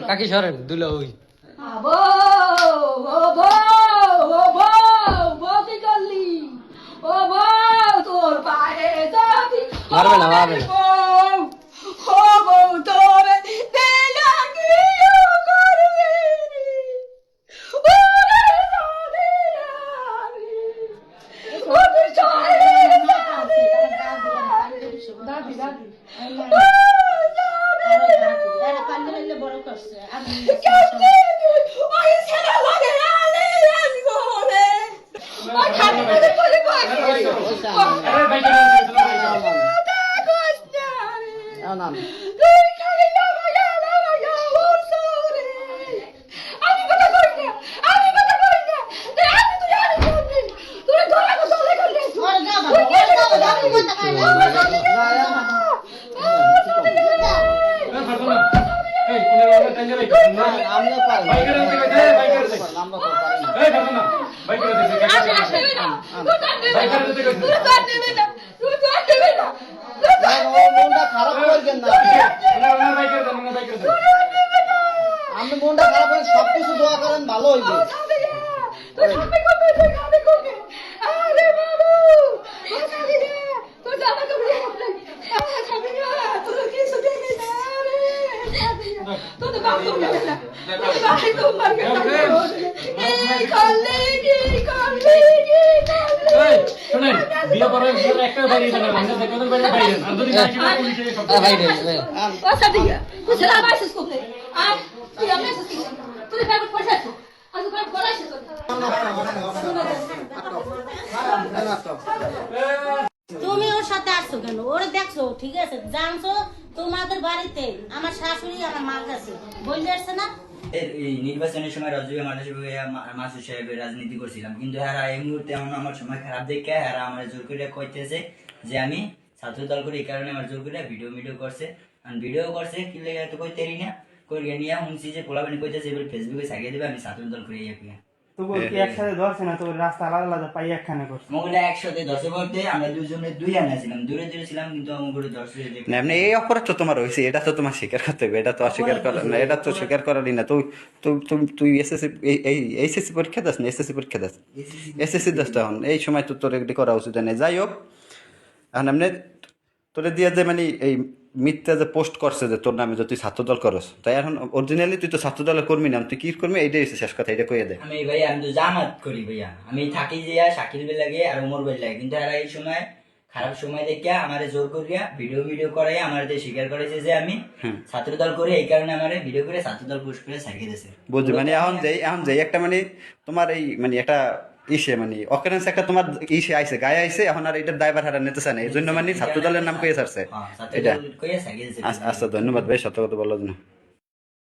কাকি সরেন দুলো ওই আবো ও বউ ও বউ বউ কি করলি ও বউ তোর পায়ে যাবি মারবে না, মারবে না। বউ ও বউ তোর দিলা কি করবি ওরে জানি আমি ও তুই চলে দাদি দাদি খারাপ করবেন না আপনি মনটা খারাপ করে সবকিছু দোয়া করেন ভালো হইবে শুনেন বিয়ে করে একটা বাড়ি বানাবেন না দেখবেন বাড়ি বাইরে আর যদি না কিনা পুলিশে সব বাইরে Passa dia. Você lá vai se esconder. Ai, tu já pensa assim. Tu já pega o projeto. Mas o cara fala isso. তুমি ওর সাথে আসছো কেন? ওরে দেখছো ঠিক আছে, জানছো তোমাদের বাড়িতে আমার শাশুড়ি আমার মা কাছে বললে আসছে না? এই নির্বাচনের সময় রাজীব মাসুদ সাহেবের রাজনীতি করছিলাম, কিন্তু এরা এই মুহূর্তে আমার সময় খারাপ দেখে এরা আমার জোর করে কইতেছে যে আমি ছাত্র দল করি, এই কারণে আমার জোর করে ভিডিও করছে, আর ভিডিও করছে কি লেগে তো কইতেরি না করিয়ে নিয়ে শুনছি যে পোলাপানি কইতেছে এবার ফেসবুকে ছাড়িয়ে দেবে আমি ছাত্র দল করি তবু কি একসাথে ধরছে না, তোর রাস্তা আলাদা আলাদা পাই একখানে করছে মঙ্গলে একসাথে ধরছে বলতে আমরা দুজনে দুই আনা ছিলাম, দূরে দূরে ছিলাম, কিন্তু আমার ধরছে না এমনি এই অপরাধ তো তোমার হয়েছে, এটা তো তোমার স্বীকার করতে হবে, এটা তো অস্বীকার করার না, এটা তো স্বীকার করারই না। তুই তুই তুই এসএসসি এইচএসসি পরীক্ষা দাস না এসএসসি পরীক্ষা দাস এসএসসি দাস তখন এই সময় তো তোর এগুলি করা উচিত নেই। যাই হোক এখন এমনি তোরে দিয়ে যে মানে এই মিথ্যা যে পোস্ট করছে যে তোর নামে যে তুই ছাত্রদল করস, তাই এখন অরিজিনালি তুই তো ছাত্রদলের কর্মী না, তুই কি করবি এইটাই হচ্ছে শেষ কথা, এটা কইয়া দে। আমি ভাইয়া আমি তো জামাত করি ভাইয়া, আমি থাকি যে শাকিল বেল লাগে আর ওমর বেল লাগে, কিন্তু এরা এই সময় খারাপ সময় দেখে আমার জোর করিয়া ভিডিও করাই আমার স্বীকার করেছে যে আমি ছাত্রদল করি, এই কারণে আমার ভিডিও করে ছাত্রদল পোস্ট করে ছাড়িয়ে দিয়েছে। বুঝলি মানে এখন যেই একটা মানে তোমার এই মানে একটা ইসে মানে অকারেন্স একটা তোমার ইসে আইছে গায়ে আইছে, এখন আর এটার দায়ভার হারা নিতে চায় না, এই জন্য মানে ছাত্রদলের নাম কয়ে ছাড়ছে। ছাত্রদল কইয়া ছাড়িয়ে দিয়েছে। আচ্ছা ধন্যবাদ ভাই সত্য কথা বলার জন্য।